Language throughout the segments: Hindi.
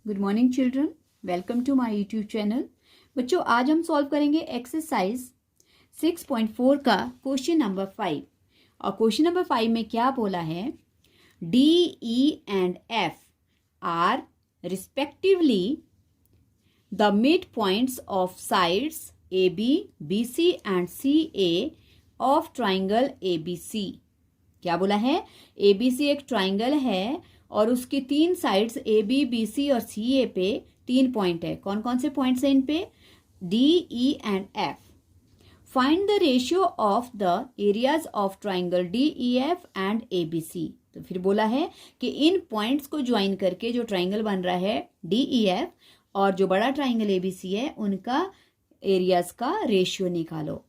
Good morning children, welcome to my YouTube channel. बच्चों, आज हम सॉल्व करेंगे एक्सरसाइज 6.4 का क्वेश्चन नंबर 5। और क्वेश्चन नंबर 5 में क्या बोला है, D E and F are respectively the mid points of sides A B, B C and C A of triangle A B C. क्या बोला है, ए बी सी एक ट्राइंगल है और उसकी 3 sides A B, B C और सी ए पे 3 पॉइंट है। कौन कौन से पॉइंट्स हैं इन पे, D E and F. Find the ratio of the areas of triangle D E F and A B C. तो फिर बोला है कि इन पॉइंट्स को ज्वाइन करके जो ट्राइंगल बन रहा है डी ई एफ और जो बड़ा ट्राइंगल ए बी सी है, उनका एरियाज का रेशियो निकालो।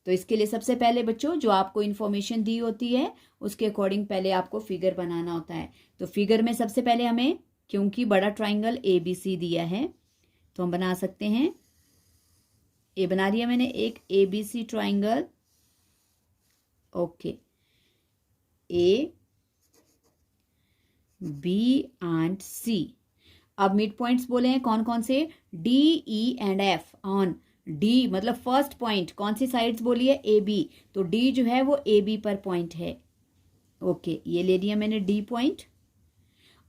तो इसके लिए सबसे पहले बच्चों, जो आपको इन्फॉर्मेशन दी होती है उसके अकॉर्डिंग पहले आपको फिगर बनाना होता है। तो फिगर में सबसे पहले हमें, क्योंकि बड़ा ट्राइंगल ए बी सी दिया है, तो हम बना सकते हैं, ये बना दिया मैंने एक A B C triangle. Okay, A B and C. अब मिड पॉइंट्स बोले हैं कौन कौन से, D E and F. On D मतलब फर्स्ट पॉइंट, कौन सी साइड्स बोली है, ए बी, तो डी जो है वो ए बी पर पॉइंट है। ओके, ये ले लिया मैंने डी पॉइंट।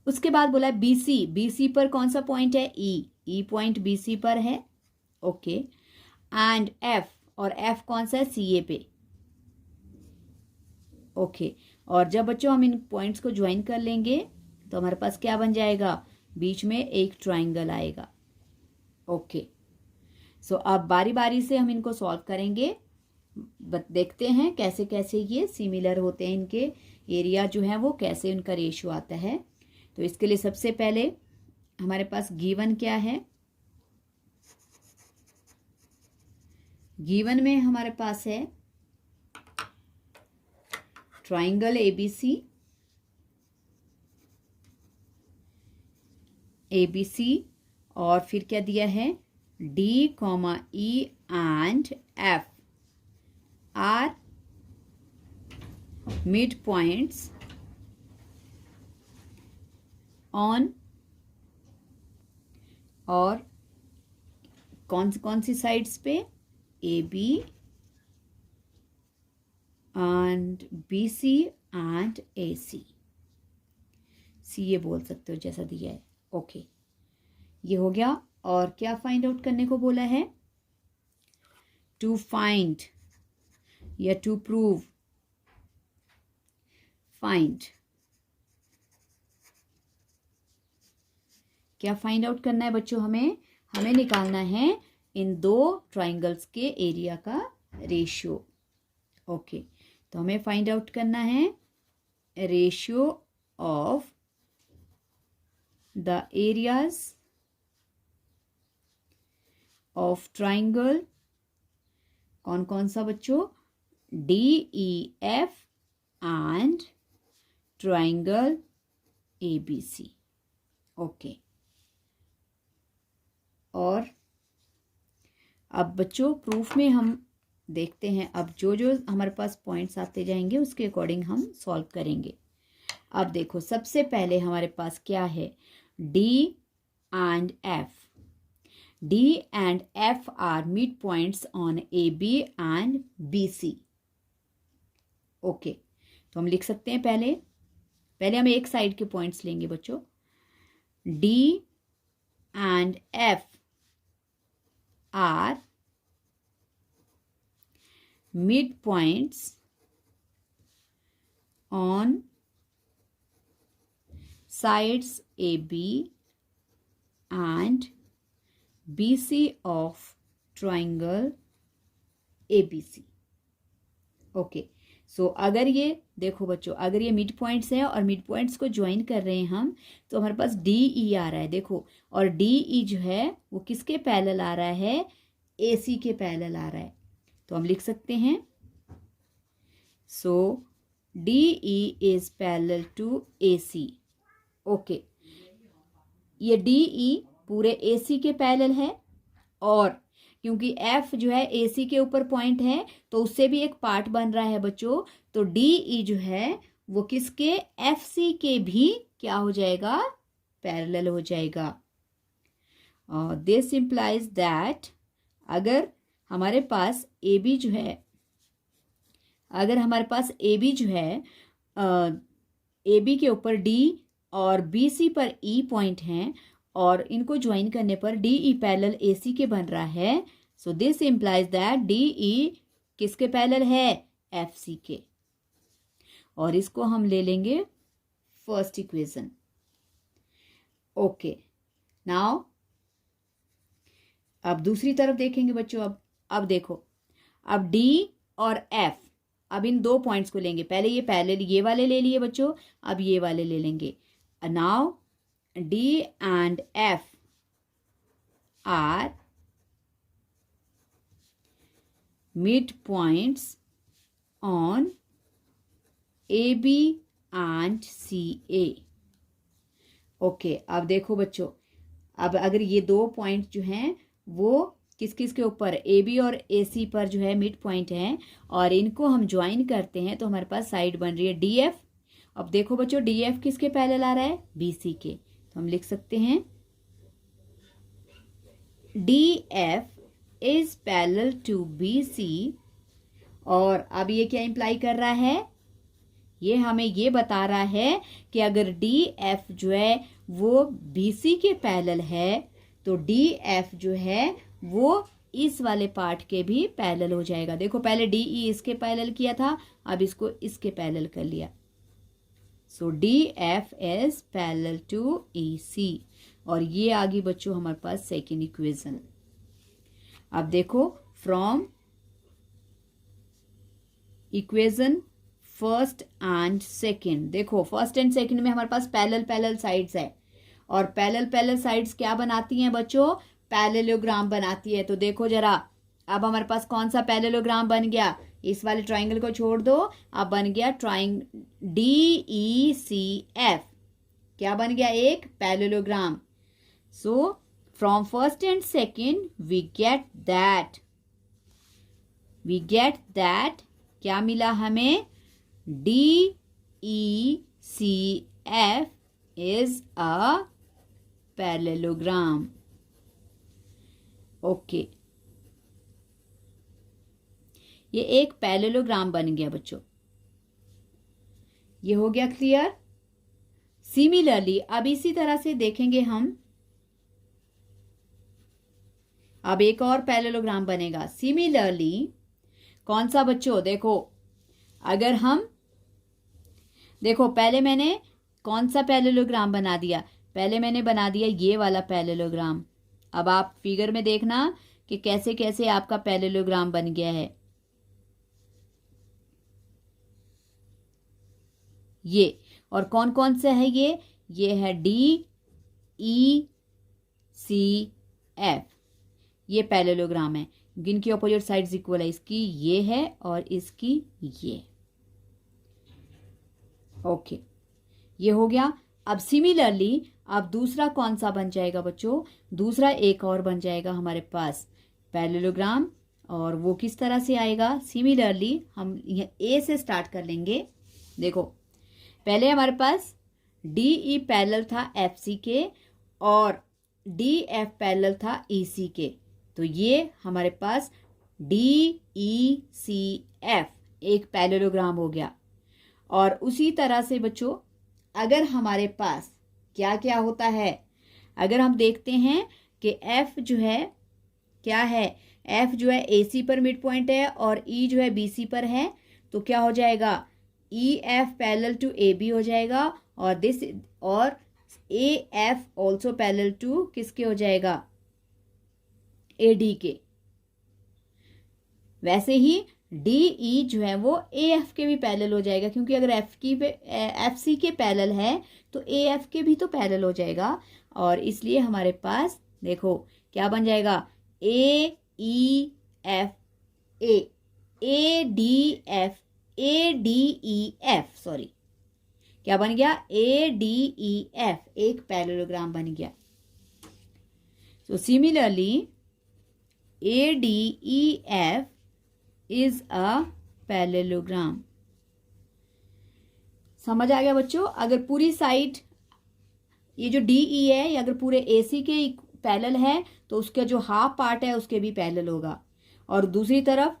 उसके बाद बोला है बी सी, बी सी पर कौन सा पॉइंट है, ई, ई पॉइंट बी सी पर है। ओके, एंड एफ, और एफ कौन सा है, सी ए पे। ओके, और जब बच्चों हम इन पॉइंट्स को ज्वाइन कर लेंगे तो हमारे पास क्या बन जाएगा, बीच में एक ट्राइंगल आएगा। ओके, सो अब बारी बारी से हम इनको सॉल्व करेंगे, देखते हैं कैसे कैसे ये सिमिलर होते हैं, इनके एरिया जो है वो कैसे उनका रेशियो आता है। तो इसके लिए सबसे पहले हमारे पास गिवन क्या है, गिवन में हमारे पास है triangle A B C, A B C, और फिर क्या दिया है, D, E and F are midpoints on, और कौन सी साइड्स पे, A B and B C and A C, सी ये बोल सकते हो जैसा दिया है। ओके, ये हो गया। और क्या फाइंड आउट करने को बोला है, टू फाइंड या टू प्रूव, फाइंड, क्या फाइंड आउट करना है बच्चों, हमें निकालना है इन दो ट्राइंगल्स के एरिया का रेशियो। ओके, तो हमें फाइंड आउट करना है ratio of the areas of triangle, कौन कौन सा बच्चों, D E F and triangle A B C. Okay, और अब बच्चों प्रूफ में हम देखते हैं, अब जो जो हमारे पास पॉइंट्स आते जाएंगे उसके अकॉर्डिंग हम सॉल्व करेंगे। अब देखो, सबसे पहले हमारे पास क्या है, D and F. D and F are midpoints on AB and BC. Okay, तो हम लिख सकते हैं, पहले हम एक साइड के पॉइंट्स लेंगे बच्चों। D and F are midpoints on sides AB and BC of triangle ABC. Okay, so अगर ये देखो बच्चों, अगर ये मिड पॉइंट्स है और मिड पॉइंट्स को ज्वाइन कर रहे हैं हम, तो हमारे पास डी ई आ रहा है, देखो, और डी ई जो है वो किसके पैरेलल आ रहा है, ए सी के पैरेलल आ रहा है। तो हम लिख सकते हैं, so D E is parallel to A C. Okay, ये डी ई पूरे ए सी के पैरेलल है, और क्योंकि एफ जो है ए सी के ऊपर पॉइंट है तो उससे भी एक पार्ट बन रहा है बच्चों, तो डी ई जो है वो किसके, एफ सी के भी क्या हो जाएगा, पैरेलल हो जाएगा। दिस इम्प्लाइज दैट अगर हमारे पास ए बी जो है ए बी के ऊपर डी और बी सी पर ई पॉइंट हैं और इनको ज्वाइन करने पर डी ई पैरेलल ए सी के बन रहा है। So this implies that D E किसके पैरेलल है? एफ सी के। और इसको हम ले लेंगे फर्स्ट इक्वेशन। ओके, नाउ अब दूसरी तरफ देखेंगे बच्चों। अब देखो, अब डी और एफ, अब इन दो पॉइंट्स को लेंगे। पहले ये वाले ले लिए बच्चों, अब ये वाले ले लेंगे। Now D and F are mid points on A B and C A. Okay, अब देखो बच्चों, अब अगर ये दो पॉइंट जो हैं वो किस किस के ऊपर, ए बी और ए सी पर जो है मिड पॉइंट है और इनको हम ज्वाइन करते हैं तो हमारे पास साइड बन रही है डी एफ। अब देखो बच्चों, डी एफ किसके पैरेलल आ रहा है? बी सी के। तो हम लिख सकते हैं D F is parallel to B C. और अब ये क्या इंप्लाई कर रहा है? ये हमें ये बता रहा है कि अगर डी एफ जो है वो बी सी के पैरेलल है तो डी एफ जो है वो इस वाले पार्ट के भी पैरेलल हो जाएगा। देखो, पहले डी ई इसके पैरेलल किया था, अब इसको इसके पैरेलल कर लिया। So D F is parallel to E C. और ये आ गई बच्चों हमारे पास सेकेंड इक्वेशन। अब देखो, from equation first and second, देखो फर्स्ट एंड सेकेंड में हमारे पास पैरेलल साइड्स है और पैरेलल साइड्स क्या बनाती हैं बच्चों? पैरेललोग्राम बनाती है। तो देखो जरा, अब हमारे पास कौन सा पैरेललोग्राम बन गया? इस वाले ट्राइंगल को छोड़ दो, अब बन गया डी ई सी एफ। क्या बन गया? एक parallelogram. So from first and second we get that क्या मिला हमें? D E C F is a parallelogram. Okay, ये एक पैरेललोग्राम बन गया बच्चों। ये हो गया क्लियर। सिमिलरली अब इसी तरह से देखेंगे हम, अब एक और पैरेललोग्राम बनेगा। सिमिलरली कौन सा बच्चों? देखो, अगर हम देखो, पहले मैंने कौन सा पैरेललोग्राम बना दिया? पहले मैंने बना दिया ये वाला पैरेललोग्राम। अब आप फिगर में देखना कि कैसे कैसे आपका पैरेललोग्राम बन गया है। ये और कौन कौन सा है? ये है डी ई सी एफ। ये पैरेललोग्राम है, जिनकी अपोजिट साइड्स इक्वल है। इसकी ये है और इसकी ये। ओके, ये हो गया। अब सिमिलरली अब दूसरा कौन सा बन जाएगा बच्चों? दूसरा एक और बन जाएगा हमारे पास पैरेललोग्राम। और वो किस तरह से आएगा? सिमिलरली हम ए से स्टार्ट कर लेंगे। देखो, पहले हमारे पास डी ई पैरेलल था एफ सी के और डी एफ पैरेलल था ई सी के। तो ये हमारे पास डी ई सी एफ एक पैरेललोग्राम हो गया। और उसी तरह से बच्चों, अगर हमारे पास क्या क्या होता है, अगर हम देखते हैं कि एफ जो है क्या है? एफ जो है ए सी पर मिड पॉइंट है और ई जो है बी सी पर है, तो क्या हो जाएगा? E F parallel to A B हो जाएगा और A F also parallel to किसके हो जाएगा? ए डी के। वैसे ही डी ई जो है वो ए एफ के भी पैरेलल हो जाएगा, क्योंकि अगर एफ सी के पैरेलल है तो ए एफ के भी तो पैरेलल हो जाएगा। और इसलिए हमारे पास देखो क्या बन जाएगा? A E F A D E F, sorry, क्या बन गया? ए डी ई एफ एक पैरेललोग्राम बन गया। So similarly A D E F is a parallelogram. समझ आ गया बच्चों? अगर पूरी साइड ये जो डी ई है, ये अगर पूरे ए सी के पैरेलल है तो उसका जो हाफ पार्ट है उसके भी पैरेलल होगा, और दूसरी तरफ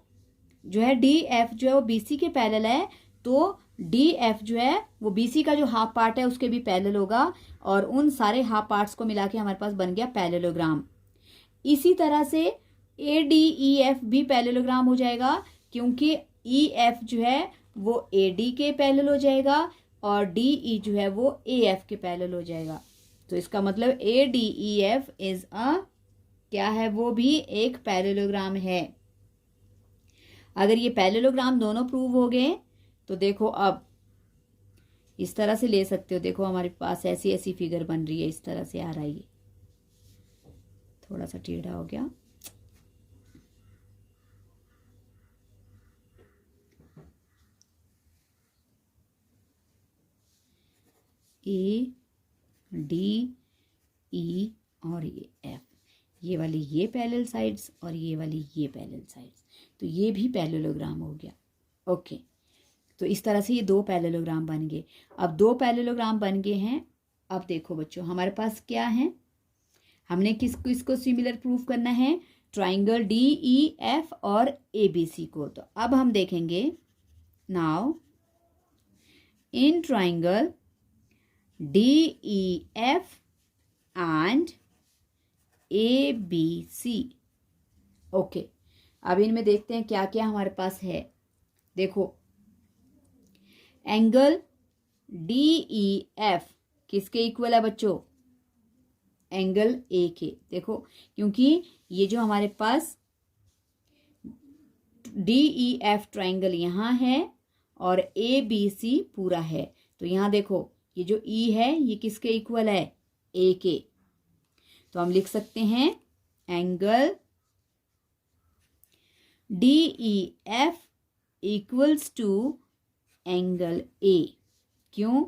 जो है डी एफ जो है वो बीसी के पैरेलल है, तो डी एफ जो है वो बीसी का जो हाफ पार्ट है उसके भी पैरेलल होगा, और उन सारे हाफ पार्ट्स को मिला के हमारे पास बन गया पैरेललोग्राम। इसी तरह से ए डी ई एफ भी पैरेललोग्राम हो जाएगा, क्योंकि ई एफ जो है वो ए डी के पैरेलल हो जाएगा और डी ई जो है वो ए एफ के पैरेलल हो जाएगा। तो इसका मतलब ए डी ई एफ इज अ क्या है, वो भी एक पैरेललोग्राम है। अगर ये पैरेललोग्राम दोनों प्रूव हो गए तो देखो अब इस तरह से ले सकते हो। देखो हमारे पास ऐसी ऐसी फिगर बन रही है, इस तरह से आ रहा है, ये थोड़ा सा टेढ़ा हो गया। ए डी ई और ये एफ, ये वाली ये पैरेलल साइड्स और ये वाली ये पैरेलल साइड्स, तो ये भी पैरेललोग्राम हो गया। ओके, तो इस तरह से ये दो पैरेललोग्राम बन गए। अब दो पैरेललोग्राम बन गए हैं। अब देखो बच्चों हमारे पास क्या है, हमने किसको सिमिलर प्रूफ करना है, ट्राइंगल डी ई एफ और ए बी सी को। तो अब हम देखेंगे now in triangle D E F and A B C. Okay, अब इनमें देखते हैं क्या क्या हमारे पास है। देखो एंगल डी ई एफ किसके इक्वल है बच्चों, एंगल ए के। देखो क्योंकि ये जो हमारे पास डी ई एफ ट्राइंगल यहाँ है और ए बी सी पूरा है, तो यहाँ देखो ये जो ई है ये किसके इक्वल है, ए के। तो हम लिख सकते हैं angle D E F equals to angle A. क्यों,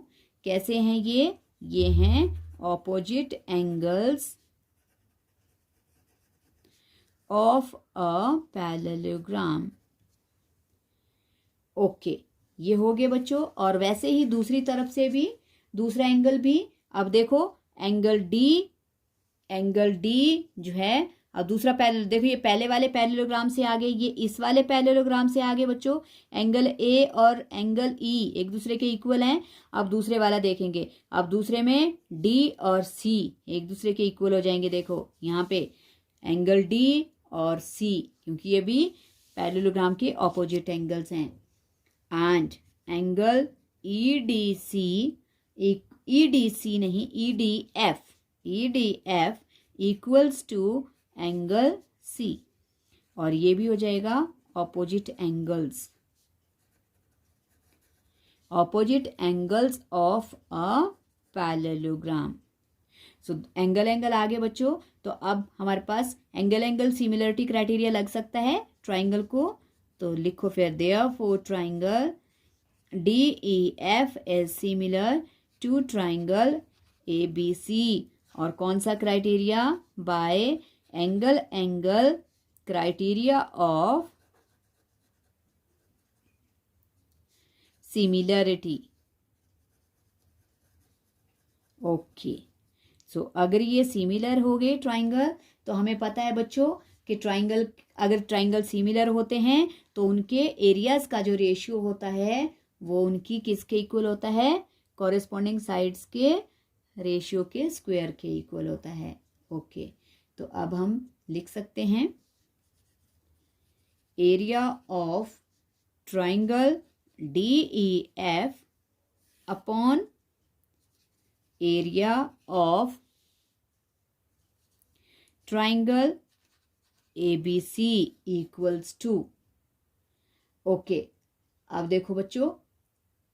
कैसे हैं ये हैं opposite angles of a parallelogram. Okay, ये हो गए बच्चों। और वैसे ही दूसरी तरफ से भी दूसरा एंगल भी, अब देखो एंगल डी जो है, अब दूसरा पैरेलल देखो, ये पहले वाले पैरेललोग्राम से आगे, ये इस वाले पैरेललोग्राम से आगे बच्चों एंगल ए और एंगल ई एक दूसरे के इक्वल हैं। अब दूसरे वाला देखेंगे, अब दूसरे में डी और सी एक दूसरे के इक्वल हो जाएंगे। देखो यहाँ पे एंगल डी और सी, क्योंकि ये भी पैरेललोग्राम के ऑपोजिट एंगल्स हैं। And angle E D F equals to angle C, और ये भी हो जाएगा opposite angles of a parallelogram. So angle आगे बच्चों, तो अब हमारे पास एंगल सिमिलरिटी क्राइटेरिया लग सकता है ट्राइंगल को। तो लिखो फिर therefore triangle D E F is similar to triangle A B C. और कौन सा criteria, by angle criteria of similarity. Okay, so अगर ये सिमिलर हो गए ट्राइंगल, तो हमें पता है बच्चों कि अगर ट्राइंगल सिमिलर होते हैं तो उनके एरियाज का जो रेशियो होता है वो उनकी किसके इक्वल होता है, कॉरेस्पॉन्डिंग साइड्स के रेशियो के स्क्वायर के इक्वल होता है। ओके, तो अब हम लिख सकते हैं area of triangle D E F upon area of triangle A B C equals to. Okay, अब देखो बच्चों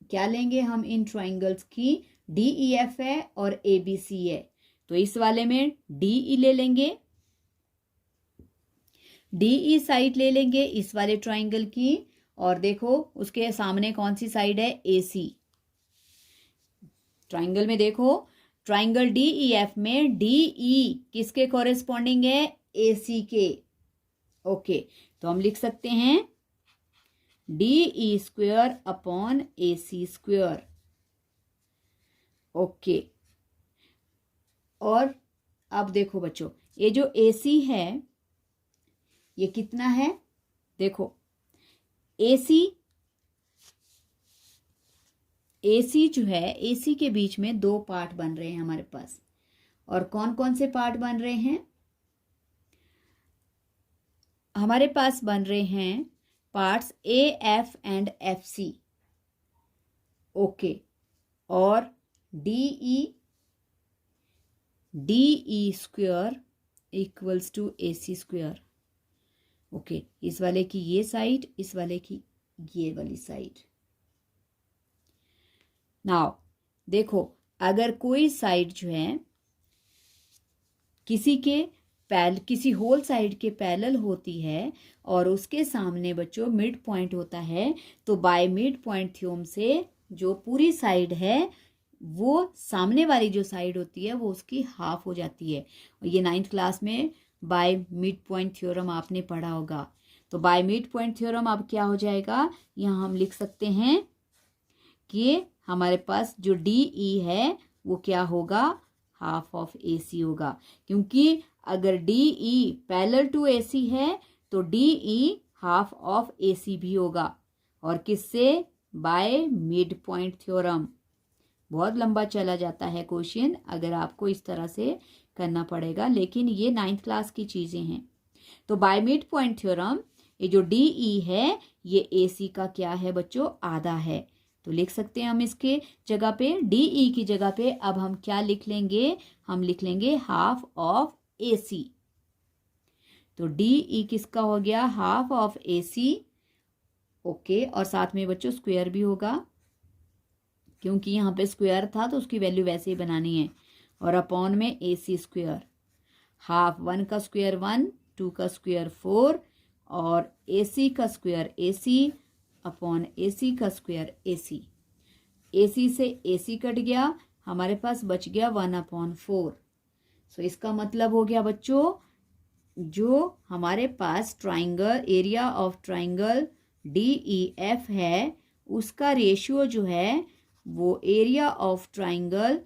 क्या लेंगे हम इन ट्राइंगल्स की, डी ई एफ है और ए बी सी है, तो इस वाले में डी ई ले लेंगे, डी ई साइड ले लेंगे इस वाले ट्राइंगल की, और देखो उसके सामने कौन सी साइड है, ए सी। ट्राइंगल में देखो ट्राइंगल डी ई एफ में डी ई किसके कॉरेस्पॉन्डिंग है, ए सी के। ओके, तो हम लिख सकते हैं डी ई स्क्वेयर अपॉन ए सी स्क्वेयर। ओके, और अब देखो बच्चों, ये जो AC है ये कितना है, देखो AC जो है, AC के बीच में दो पार्ट बन रहे हैं हमारे पास। और कौन कौन से पार्ट बन रहे हैं? हमारे पास बन रहे हैं parts AF and FC, okay. और DE square equals to AC square, okay. इस वाले की ये साइड, इस वाले की ये वाली साइड। नाउ देखो, अगर कोई साइड जो है किसी होल साइड के पैरेलल होती है और उसके सामने बच्चों मिड पॉइंट होता है, तो बाय मिड पॉइंट थ्योरम से जो पूरी साइड है वो सामने वाली जो साइड होती है वो उसकी हाफ हो जाती है। और ये 9th क्लास में बाय मिड पॉइंट थ्योरम आपने पढ़ा होगा। तो बाय मिड पॉइंट थ्योरम अब क्या हो जाएगा, यहाँ हम लिख सकते हैं कि हमारे पास जो DE है वो क्या होगा, हाफ ऑफ AC होगा। क्योंकि अगर DE पैरेलल टू AC है तो DE हाफ ऑफ AC भी होगा। और किससे? By mid point theorem. बहुत लंबा चला जाता है क्वेश्चन, अगर आपको इस तरह से करना पड़ेगा, लेकिन ये 9th क्लास की चीजें हैं। तो बाय मिड पॉइंट थ्योरम ये जो DE है ये AC का क्या है बच्चों, आधा है। तो लिख सकते हैं हम इसके जगह पे, DE की जगह पे अब हम क्या लिख लेंगे, हम लिख लेंगे हाफ ऑफ AC। तो DE किसका हो गया, हाफ ऑफ AC, ओके। और साथ में बच्चों स्क्वायर भी होगा, क्योंकि यहाँ पे स्क्वायर था तो उसकी वैल्यू वैसे ही बनानी है। और अपॉन में AC स्क्वायर, हाफ 1 का स्क्वायर 1, 2 का स्क्वायर 4, और AC का स्क्वायर AC अपॉन AC का स्क्वायर AC। AC से AC कट गया, हमारे पास बच गया 1/4। सो इसका मतलब हो गया बच्चों, जो हमारे पास triangle, area of triangle DEF है उसका रेशियो जो है वो एरिया ऑफ ट्राइंगल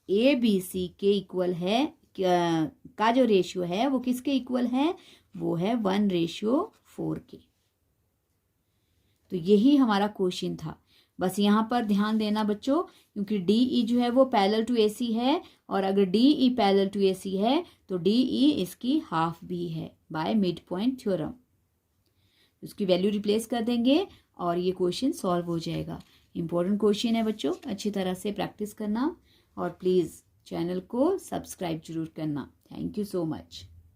ABC के इक्वल है, का जो रेशियो है वो किसके इक्वल है, वो है 1:4 के। तो यही हमारा क्वेश्चन था। बस यहाँ पर ध्यान देना बच्चों, क्योंकि DE जो है वो पैरेलल टू AC है, और अगर DE पैरेलल टू AC है तो DE इसकी हाफ भी है बाय मिड पॉइंट थ्योरम। उसकी वैल्यू रिप्लेस कर देंगे और ये क्वेश्चन सॉल्व हो जाएगा। इंपॉर्टेंट क्वेश्चन है बच्चों, अच्छी तरह से प्रैक्टिस करना और प्लीज़ चैनल को सब्सक्राइब जरूर करना। Thank you so much.